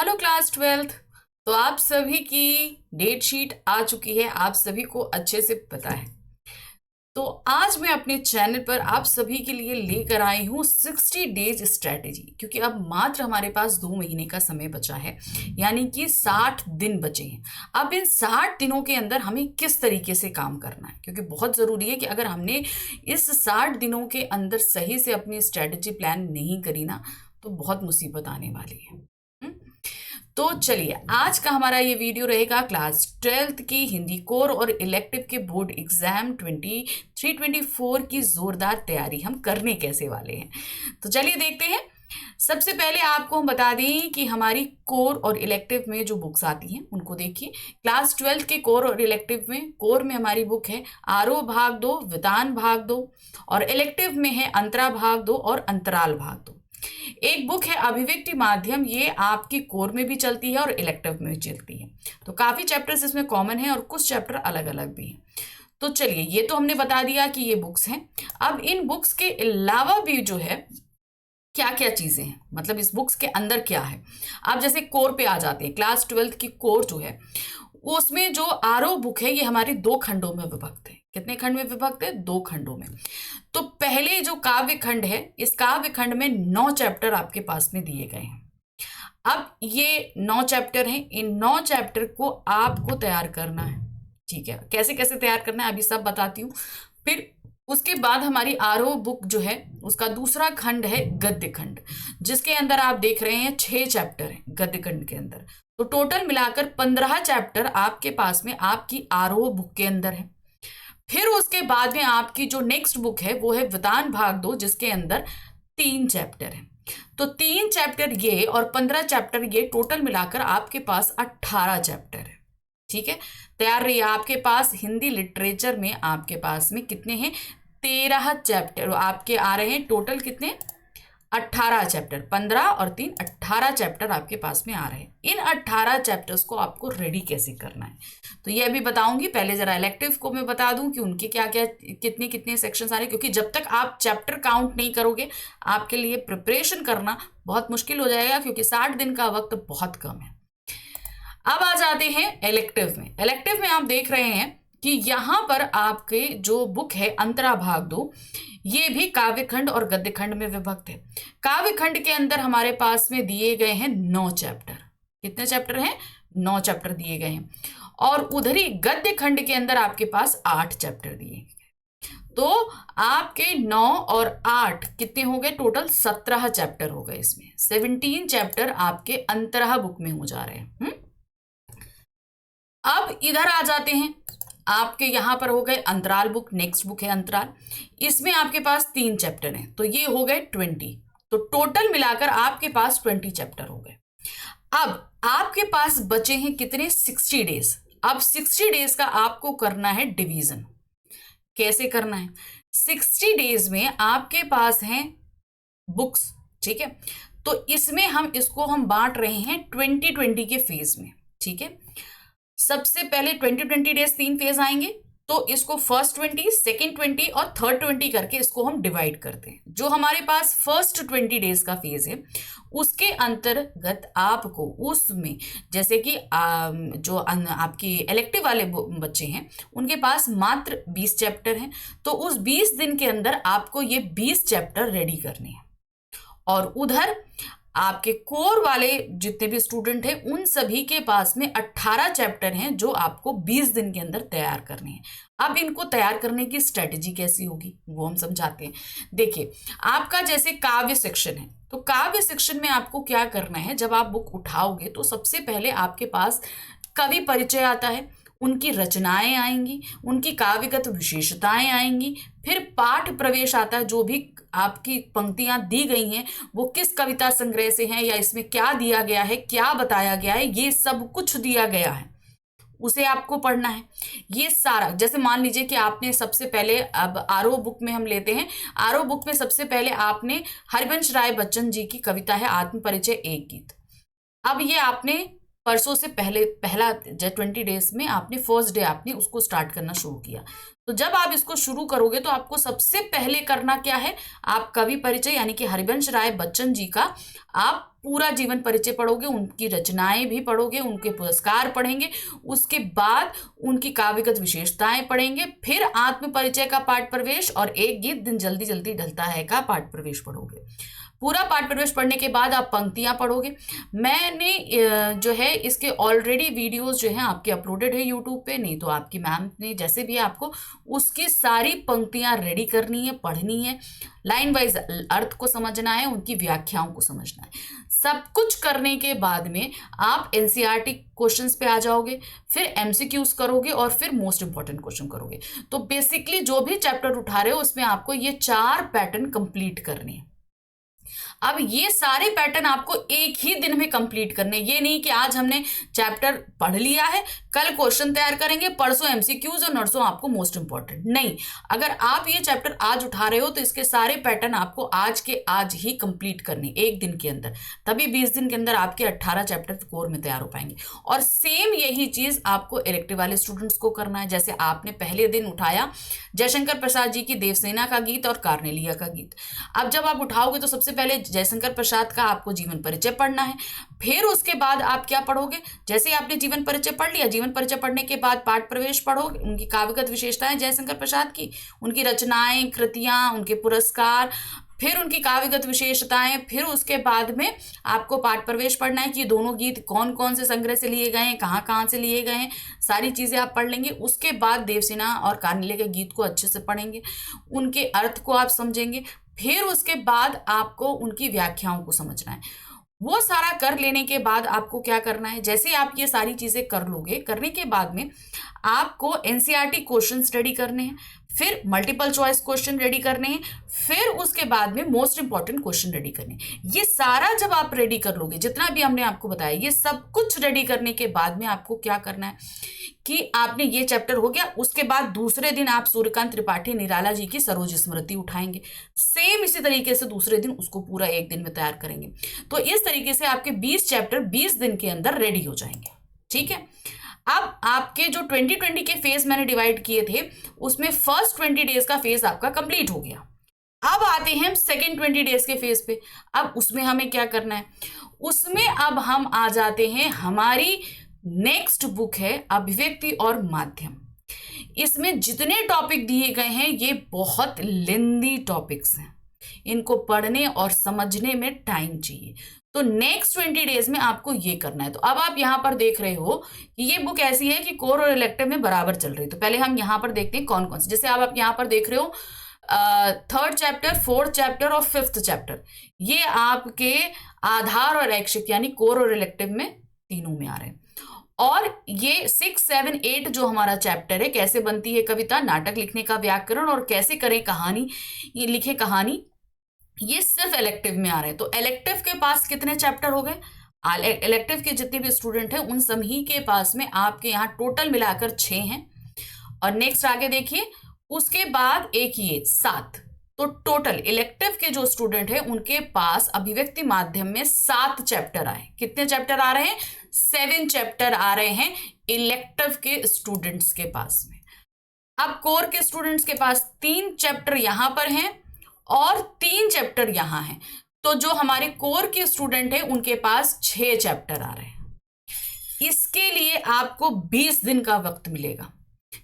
Hello class twelfth. तो आप सभी की डेट शीट आ चुकी है, आप सभी को अच्छे से पता है। तो आज मैं अपने चैनल पर आप सभी के लिए लेकर आई हूँ 60 डेज स्ट्रैटेजी, क्योंकि अब मात्र हमारे पास 2 महीने का समय बचा है, यानी कि 60 दिन बचे हैं। अब इन 60 दिनों के अंदर हमें किस तरीके से काम करना है, क्योंकि बहुत ज़रूरी है कि अगर हमने इस 60 दिनों के अंदर सही से अपनी स्ट्रैटेजी प्लान नहीं करी ना, तो बहुत मुसीबत आने वाली है। तो चलिए, आज का हमारा ये वीडियो रहेगा क्लास 12th की हिंदी कोर और इलेक्टिव के बोर्ड एग्जाम 23-24 की जोरदार तैयारी हम करने कैसे वाले हैं। तो चलिए देखते हैं। सबसे पहले आपको हम बता दें कि हमारी कोर और इलेक्टिव में जो बुक्स आती हैं उनको देखिए। क्लास 12th के कोर और इलेक्टिव में, कोर में हमारी बुक है आरोह भाग 2, वितान भाग 2, और इलेक्टिव में है अंतरा भाग 2 और अंतराल भाग 2। एक बुक है अभिव्यक्ति माध्यम, ये आपकी कोर में भी चलती है और इलेक्टिव में भी चलती है। तो काफी चैप्टर्स इसमें कॉमन है और कुछ चैप्टर अलग अलग भी हैं। तो चलिए, ये तो हमने बता दिया कि ये बुक्स हैं। अब इन बुक्स के अलावा भी जो है क्या क्या चीजें हैं, मतलब इस बुक्स के अंदर क्या है। आप जैसे कोर पे आ जाते हैं, क्लास 12th की कोर जो है उसमें जो आरोह बुक है ये हमारे 2 खंडों में विभक्त है। कितने खंड में विभक्त है? 2 खंडों में। तो पहले जो काव्य खंड है, इस काव्य खंड में 9 चैप्टर आपके पास में दिए गए हैं। अब ये 9 चैप्टर हैं, इन 9 चैप्टर को आपको तैयार करना है। ठीक है, कैसे कैसे तैयार करना है अभी सब बताती हूँ। फिर उसके बाद हमारी आरोह बुक जो है उसका दूसरा खंड है गद्य खंड, जिसके अंदर आप देख रहे हैं 6 चैप्टर हैं गद्य खंड के अंदर। तो टोटल मिलाकर 15 चैप्टर आपके पास में आपकी आरोह बुक के अंदर है। फिर उसके बाद में आपकी जो नेक्स्ट बुक है वो है वितान भाग 2, जिसके अंदर 3 चैप्टर है। तो 3 चैप्टर ये और 15 चैप्टर ये, टोटल मिलाकर आपके पास 18 चैप्टर है। ठीक है, तैयार रहिए। आपके पास हिंदी लिटरेचर में आपके पास में कितने हैं? 13 चैप्टर आपके आ रहे हैं। टोटल कितने? 18 चैप्टर। 15 और 3 18 चैप्टर आपके पास में आ रहे हैं। इन 18 चैप्टर्स को आपको रेडी कैसे करना है तो ये अभी बताऊंगी। पहले जरा इलेक्टिव को मैं बता दूं कि उनके क्या क्या कितने कितने सेक्शंस आ रहे हैं, क्योंकि जब तक आप चैप्टर काउंट नहीं करोगे आपके लिए प्रिपरेशन करना बहुत मुश्किल हो जाएगा, क्योंकि 60 दिन का वक्त बहुत कम है। अब आ जाते हैं इलेक्टिव में। इलेक्टिव में आप देख रहे हैं कि यहां पर आपके जो बुक है अंतरा भाग 2, ये भी काव्य खंड और गद्य खंड में विभक्त है। काव्य खंड के अंदर हमारे पास में दिए गए हैं 9 चैप्टर। कितने चैप्टर हैं? 9 चैप्टर दिए गए हैं। और उधर ही गद्य खंड के अंदर आपके पास 8 चैप्टर दिए गए। तो आपके 9 और 8 कितने हो गए? टोटल 17 चैप्टर हो गए। इसमें 17 चैप्टर आपके अंतरा बुक में हो जा रहे हैं। अब इधर आ जाते हैं, आपके यहां पर हो गए अंतराल बुक। नेक्स्ट बुक है अंतराल, इसमें आपके पास 3 चैप्टर हैं, तो ये हो गए 20। तो टोटल मिलाकर आपके पास 20 चैप्टर हो गए। अब आपके पास बचे हैं कितने? 60 डेज। अब 60 डेज का आपको करना है डिवीजन। कैसे करना है? 60 डेज में आपके पास हैं बुक्स, ठीक है। तो इसमें हम बांट रहे हैं 2020 के फेज में। ठीक है, सबसे पहले 2020 डेज 3 फेज आएंगे, तो इसको फर्स्ट 20, सेकेंड 20 और थर्ड 20 करके इसको हम डिवाइड करते हैं। जो हमारे पास फर्स्ट 20 डेज का फेज है उसके अंतर्गत आपको उसमें, जैसे कि जो आपकी इलेक्टिव वाले बच्चे हैं उनके पास मात्र 20 चैप्टर हैं, तो उस 20 दिन के अंदर आपको ये 20 चैप्टर रेडी करने हैं। और उधर आपके कोर वाले जितने भी स्टूडेंट हैं उन सभी के पास में 18 चैप्टर हैं जो आपको 20 दिन के अंदर तैयार करने हैं। अब इनको तैयार करने की स्ट्रेटजी कैसी होगी वो हम समझाते हैं। देखिए, आपका जैसे काव्य सेक्शन है, तो काव्य सेक्शन में आपको क्या करना है? जब आप बुक उठाओगे तो सबसे पहले आपके पास कवि परिचय आता है, उनकी रचनाएं आएंगी, उनकी काव्यगत विशेषताएं आएंगी, फिर पाठ प्रवेश आता है। जो भी आपकी पंक्तियां दी गई हैं वो किस कविता संग्रह से हैं, या इसमें क्या दिया गया है, क्या बताया गया है, ये सब कुछ दिया गया है, उसे आपको पढ़ना है। ये सारा, जैसे मान लीजिए कि आपने सबसे पहले, अब आरोह बुक में हम लेते हैं, आरोह बुक में सबसे पहले आपने हरिवंश राय बच्चन जी की कविता है आत्म परिचय एक गीत। अब ये आपने परसों से पहला 20 डेज में आपने फर्स्ट डे आपने उसको स्टार्ट करना शुरू किया। तो जब आप इसको शुरू करोगे तो आपको सबसे पहले करना क्या है, आप कवि परिचय यानी कि हरिवंश राय बच्चन जी का आप पूरा जीवन परिचय पढ़ोगे, उनकी रचनाएं भी पढ़ोगे, उनके पुरस्कार पढ़ेंगे, उसके बाद उनकी काव्यगत विशेषताएं पढ़ेंगे, फिर आत्म परिचय का पाठ प्रवेश और एक गीत दिन जल्दी जल्दी ढलता है का पाठ प्रवेश पढ़ोगे। पूरा पाठ प्रवेश पढ़ने के बाद आप पंक्तियां पढ़ोगे। मैंने जो है इसके ऑलरेडी वीडियोस जो हैं आपके अपलोडेड है यूट्यूब पे, नहीं तो आपकी मैम ने जैसे भी आपको उसकी सारी पंक्तियां रेडी करनी है, पढ़नी है, लाइन वाइज अर्थ को समझना है, उनकी व्याख्याओं को समझना है। सब कुछ करने के बाद में आप एनसीईआरटी क्वेश्चंस पे आ जाओगे, फिर एमसीक्यूज करोगे और फिर मोस्ट इंपॉर्टेंट क्वेश्चन करोगे। तो बेसिकली जो भी चैप्टर उठा रहे हो उसमें आपको ये 4 पैटर्न कंप्लीट करने हैं। अब ये सारे पैटर्न आपको एक ही दिन में कंप्लीट करने, ये नहीं कि आज हमने चैप्टर पढ़ लिया है, कल क्वेश्चन तैयार करेंगे, परसों एमसीक्यूज और नरसों आपको मोस्ट इंपॉर्टेंट। नहीं, अगर आप ये चैप्टर आज उठा रहे हो तो इसके सारे पैटर्न आपको आज के आज ही कंप्लीट करने एक दिन के अंदर, तभी 20 दिन के अंदर आपके 18 चैप्टर कोर में तैयार हो पाएंगे। और सेम यही चीज आपको इलेक्टिव वाले स्टूडेंट्स को करना है। जैसे आपने पहले दिन उठाया जयशंकर प्रसाद जी की देवसेना का गीत और कार्नेलिया का गीत, अब जब आप उठाओगे तो सबसे पहले जयशंकर प्रसाद का आपको जीवन परिचय पढ़ना है, फिर उसके बाद आप क्या पढ़ोगे, जैसे ही आपने जीवन परिचय पढ़ लिया, जीवन परिचय पढ़ने के बाद पाठ प्रवेश पढ़ोगे, उनकी काव्यगत विशेषताएं जयशंकर प्रसाद की, उनकी रचनाएं, कृतियां, उनके पुरस्कार, फिर उनकी काव्यगत विशेषताएं, फिर उसके बाद में आपको पाठ प्रवेश पढ़ना है कि दोनों गीत कौन कौन से संग्रह से लिए गए हैं, कहाँ कहाँ से लिए गए हैं, सारी चीजें आप पढ़ लेंगे। उसके बाद देवसेना और कार्नेलिया के गीत को अच्छे से पढ़ेंगे, उनके अर्थ को आप समझेंगे, फिर उसके बाद आपको उनकी व्याख्याओं को समझना है। वो सारा कर लेने के बाद आपको क्या करना है, जैसे आप ये सारी चीजें कर लोगे, करने के बाद में आपको एनसीईआरटी क्वेश्चन रेडी करने हैं, फिर मल्टीपल चॉइस क्वेश्चन रेडी करने हैं, फिर उसके बाद में मोस्ट इंपॉर्टेंट क्वेश्चन रेडी करने हैं। ये सारा जब आप रेडी कर लोगे, जितना भी हमने आपको बताया, ये सब कुछ रेडी करने के बाद में आपको क्या करना है कि आपने ये चैप्टर हो गया, उसके बाद दूसरे दिन आप सूर्यकांत त्रिपाठी निराला जी की सरोज स्मृति उठाएंगे, सेम इसी तरीके से दूसरे दिन उसको पूरा एक दिन में तैयार करेंगे। तो इस तरीके से आपके 20 चैप्टर 20 दिन के अंदर रेडी हो जाएंगे। ठीक है, अब आपके जो 2020 के फेज मैंने डिवाइड किए थे, उसमें फर्स्ट 20 डेज का फेज आपका कंप्लीट हो गया। अब आते हैं हम सेकेंड 20 डेज के फेज पे। अब उसमें हमें क्या करना है, उसमें अब हम आ जाते हैं, हमारी नेक्स्ट बुक है अभिव्यक्ति और माध्यम। इसमें जितने टॉपिक दिए गए हैं ये बहुत लेंदी टॉपिक्स हैं, इनको पढ़ने और समझने में टाइम चाहिए। तो नेक्स्ट 20 डेज में आपको ये करना है। तो अब आप यहाँ पर देख रहे हो कि ये बुक ऐसी है कि कोर और इलेक्टिव में बराबर चल रही है। तो पहले हम यहाँ पर देखते हैं कौन कौन से, जैसे आप यहाँ पर देख रहे हो 3rd चैप्टर, 4th चैप्टर और 5th चैप्टर, ये आपके आधार और ऐच्छिक यानी कोर और इलेक्टिव में तीनों में आ रहे हैं। और ये 6, 7, 8 जो हमारा चैप्टर है, कैसे बनती है कविता, नाटक लिखने का व्याकरण और कैसे करें कहानी, ये लिखे कहानी, ये सिर्फ इलेक्टिव में आ रहे हैं। तो इलेक्टिव के पास कितने चैप्टर हो गए, इलेक्टिव के जितने भी स्टूडेंट हैं उन सभी के पास में आपके यहाँ टोटल मिलाकर 6 हैं। और नेक्स्ट आगे देखिए, उसके बाद एक ये 7, तो टोटल इलेक्टिव के जो स्टूडेंट हैं उनके पास अभिव्यक्ति माध्यम में 7 चैप्टर आए। कितने चैप्टर आ रहे हैं, 7 चैप्टर आ रहे हैं इलेक्टिव के स्टूडेंट्स के पास में। अब कोर के स्टूडेंट्स के पास 3 चैप्टर यहां पर हैं और 3 चैप्टर यहां हैं। तो जो हमारे कोर के स्टूडेंट हैं उनके पास 6 चैप्टर आ रहे हैं। इसके लिए आपको 20 दिन का वक्त मिलेगा,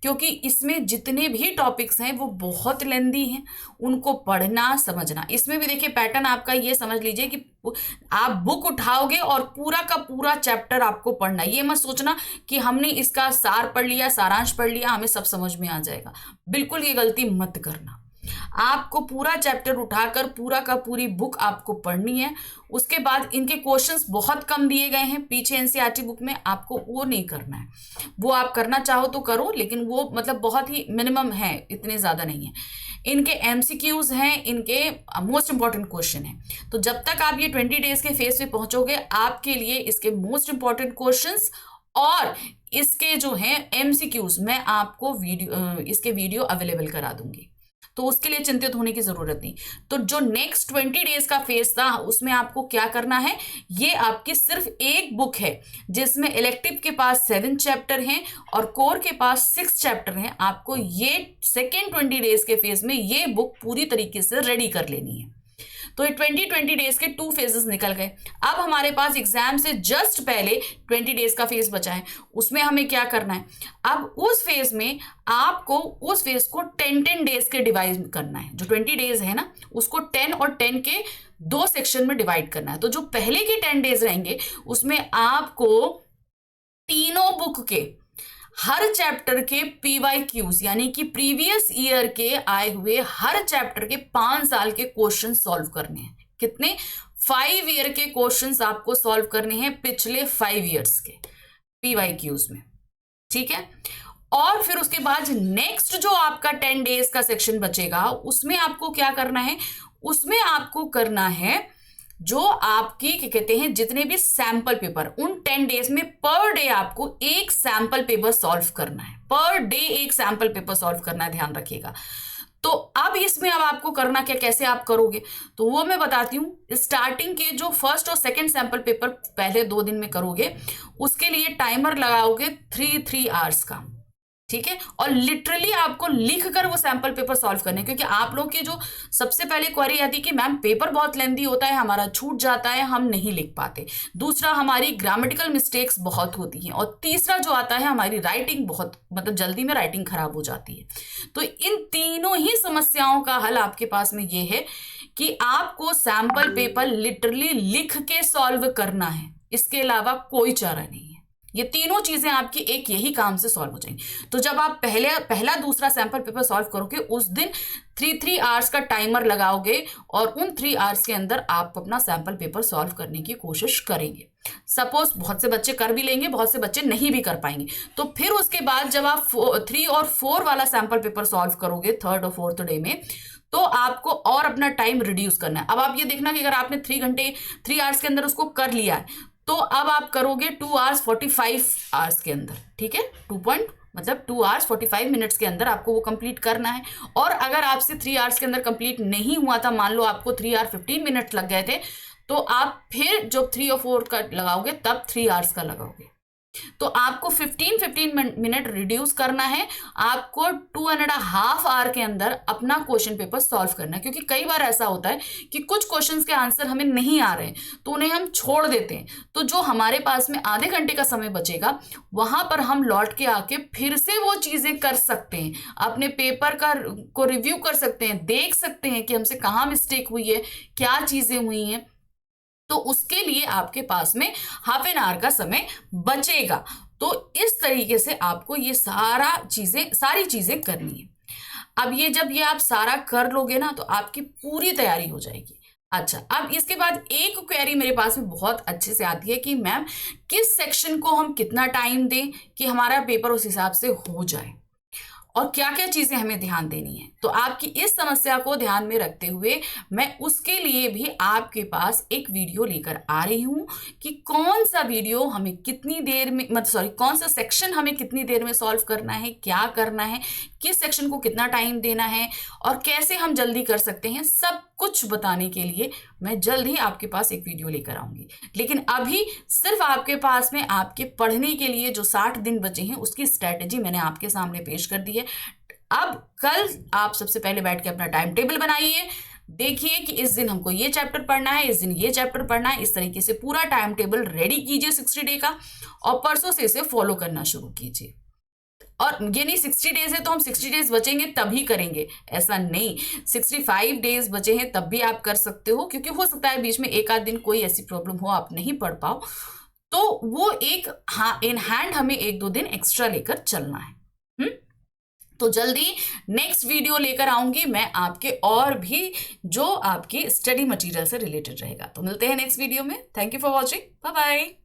क्योंकि इसमें जितने भी टॉपिक्स हैं वो बहुत लेंदी हैं, उनको पढ़ना समझना। इसमें भी देखिए पैटर्न आपका ये समझ लीजिए कि आप बुक उठाओगे और पूरा का पूरा चैप्टर आपको पढ़ना। ये मत सोचना कि हमने इसका सार पढ़ लिया, सारांश पढ़ लिया, हमें सब समझ में आ जाएगा। बिल्कुल ये गलती मत करना। आपको पूरा चैप्टर उठाकर पूरा का पूरी बुक आपको पढ़नी है। उसके बाद इनके क्वेश्चंस बहुत कम दिए गए हैं पीछे एनसीईआरटी बुक में, आपको वो नहीं करना है। वो आप करना चाहो तो करो, लेकिन वो मतलब बहुत ही मिनिमम है, इतने ज़्यादा नहीं है। इनके एमसीक्यूज हैं, इनके मोस्ट इंपॉर्टेंट क्वेश्चन है। तो जब तक आप ये 20 डेज के फेज पे पहुंचोगे, आपके लिए इसके मोस्ट इंपॉर्टेंट क्वेश्चंस और इसके जो हैं एमसीक्यूज मैं आपको इसके वीडियो अवेलेबल करा दूंगी। तो उसके लिए चिंतित होने की जरूरत नहीं। तो जो नेक्स्ट 20 डेज का फेज था उसमें आपको क्या करना है, ये आपकी सिर्फ एक बुक है जिसमें इलेक्टिव के पास 7 चैप्टर हैं और कोर के पास 6 चैप्टर हैं। आपको ये सेकेंड 20 डेज के फेज में ये बुक पूरी तरीके से रेडी कर लेनी है। तो ये 20 डेज के 2 फेजेस निकल गए। अब हमारे पास एग्जाम से जस्ट पहले 20 डेज का फेज बचा है, उसमें हमें क्या करना है, अब उस फेज में आपको उस फेज को 10 डेज के डिवाइड करना है। जो 20 डेज है ना उसको 10 और 10 के 2 सेक्शन में डिवाइड करना है। तो जो पहले के 10 डेज रहेंगे उसमें आपको तीनों बुक के हर चैप्टर के PYQs यानी कि प्रीवियस ईयर के आए हुए हर चैप्टर के 5 साल के क्वेश्चन सॉल्व करने हैं। कितने? 5 ईयर के क्वेश्चंस आपको सॉल्व करने हैं पिछले 5 ईयर्स के PYQs में, ठीक है। और फिर उसके बाद नेक्स्ट जो आपका 10 डेज का सेक्शन बचेगा उसमें आपको क्या करना है, उसमें आपको करना है जो आपकी क्या कहते हैं जितने भी सैंपल पेपर, उन 10 डेज में पर डे आपको एक सैंपल पेपर सॉल्व करना है। पर डे एक सैंपल पेपर सॉल्व करना है, ध्यान रखिएगा। तो अब इसमें अब आपको करना क्या, कैसे आप करोगे, तो वो मैं बताती हूँ। स्टार्टिंग के जो फर्स्ट और सेकंड सैंपल पेपर पहले 2 दिन में करोगे, उसके लिए टाइमर लगाओगे 3 आवर्स का, ठीक है। और लिटरली आपको लिख कर वो सैंपल पेपर सॉल्व करने, क्योंकि आप लोग की जो सबसे पहले क्वेरी आती है कि मैम पेपर बहुत लेंथी होता है, हमारा छूट जाता है, हम नहीं लिख पाते। दूसरा हमारी ग्रामेटिकल मिस्टेक्स बहुत होती हैं। और तीसरा जो आता है हमारी राइटिंग बहुत मतलब जल्दी में राइटिंग खराब हो जाती है। तो इन तीनों ही समस्याओं का हल आपके पास में ये है कि आपको सैंपल पेपर लिटरली लिख के सॉल्व करना है, इसके अलावा कोई चारा नहीं है। ये तीनों चीजें आपकी एक यही काम से सॉल्व हो जाएंगी। तो जब आप पहला दूसरा सैंपल पेपर सॉल्व करोगे उस दिन 3 आवर्स का टाइमर लगाओगे और उन 3 आवर्स के अंदर आप अपना सैंपल पेपर सॉल्व करने की कोशिश करेंगे। सपोज बहुत से बच्चे कर भी लेंगे, बहुत से बच्चे नहीं भी कर पाएंगे। तो फिर उसके बाद जब आप 3 और 4 वाला सैंपल पेपर सॉल्व करोगे 3rd और 4th डे में, तो आपको और अपना टाइम रिड्यूस करना है। अब आप ये देखना कि अगर आपने 3 आवर्स के अंदर उसको कर लिया है तो अब आप करोगे 2 hours 45 आवर्स के अंदर, ठीक है। 2 hours 45 मिनट्स के अंदर आपको वो कंप्लीट करना है। और अगर आपसे 3 आवर्स के अंदर कंप्लीट नहीं हुआ था, मान लो आपको 3 hour 15 मिनट लग गए थे, तो आप फिर जब 3 और 4 का लगाओगे तब 3 आवर्स का लगाओगे। तो आपको 15 मिनट रिड्यूस करना है। आपको 2.5 आवर के अंदर अपना क्वेश्चन पेपर सॉल्व करना है। क्योंकि कई बार ऐसा होता है कि कुछ क्वेश्चंस के आंसर हमें नहीं आ रहे हैं तो उन्हें हम छोड़ देते हैं। तो जो हमारे पास में आधे घंटे का समय बचेगा वहां पर हम लौट के आके फिर से वो चीजें कर सकते हैं, अपने पेपर को रिव्यू कर सकते हैं, देख सकते हैं कि हमसे कहाँ मिस्टेक हुई है, क्या चीजें हुई हैं। तो उसके लिए आपके पास में हाफ एन आवर का समय बचेगा। तो इस तरीके से आपको ये सारी चीजें करनी है। अब जब ये आप सारा कर लोगे ना तो आपकी पूरी तैयारी हो जाएगी। अच्छा, अब इसके बाद एक क्वेरी मेरे पास में बहुत अच्छे से आती है कि मैम किस सेक्शन को हम कितना टाइम दें कि हमारा पेपर उस हिसाब से हो जाए और क्या क्या चीजें हमें ध्यान देनी है। तो आपकी इस समस्या को ध्यान में रखते हुए मैं उसके लिए भी आपके पास एक वीडियो लेकर आ रही हूं कि कौन सा वीडियो हमें कितनी देर में कौन सा सेक्शन हमें कितनी देर में सॉल्व करना है, क्या करना है, किस सेक्शन को कितना टाइम देना है और कैसे हम जल्दी कर सकते हैं, सब कुछ बताने के लिए मैं जल्द ही आपके पास एक वीडियो लेकर आऊंगी। लेकिन अभी सिर्फ आपके पास में आपके पढ़ने के लिए जो 60 दिन बचे हैं उसकी स्ट्रैटेजी मैंने आपके सामने पेश कर दी है। अब कल आप सबसे पहले बैठ के अपना टाइम टेबल बनाइए, देखिए कि इस दिन हमको ये चैप्टर पढ़ना है, इस दिन ये चैप्टर पढ़ना है। इस तरीके से पूरा टाइम टेबल रेडी कीजिए 60 डे का और परसों से इसे फॉलो करना शुरू कीजिए। और ये नहीं 60 डेज है तो हम 60 डेज बचेंगे तभी करेंगे, ऐसा नहीं। 65 डेज बचे हैं तब भी आप कर सकते हो, क्योंकि हो सकता है बीच में एक आध दिन कोई ऐसी प्रॉब्लम हो आप नहीं पढ़ पाओ, तो वो एक इन हैंड हमें 1-2 दिन एक्स्ट्रा लेकर चलना है। तो जल्दी नेक्स्ट वीडियो लेकर आऊंगी मैं आपके, और भी जो आपकी स्टडी मटेरियल से रिलेटेड रहेगा। तो मिलते हैं नेक्स्ट वीडियो में। Thank you for watching, bye bye.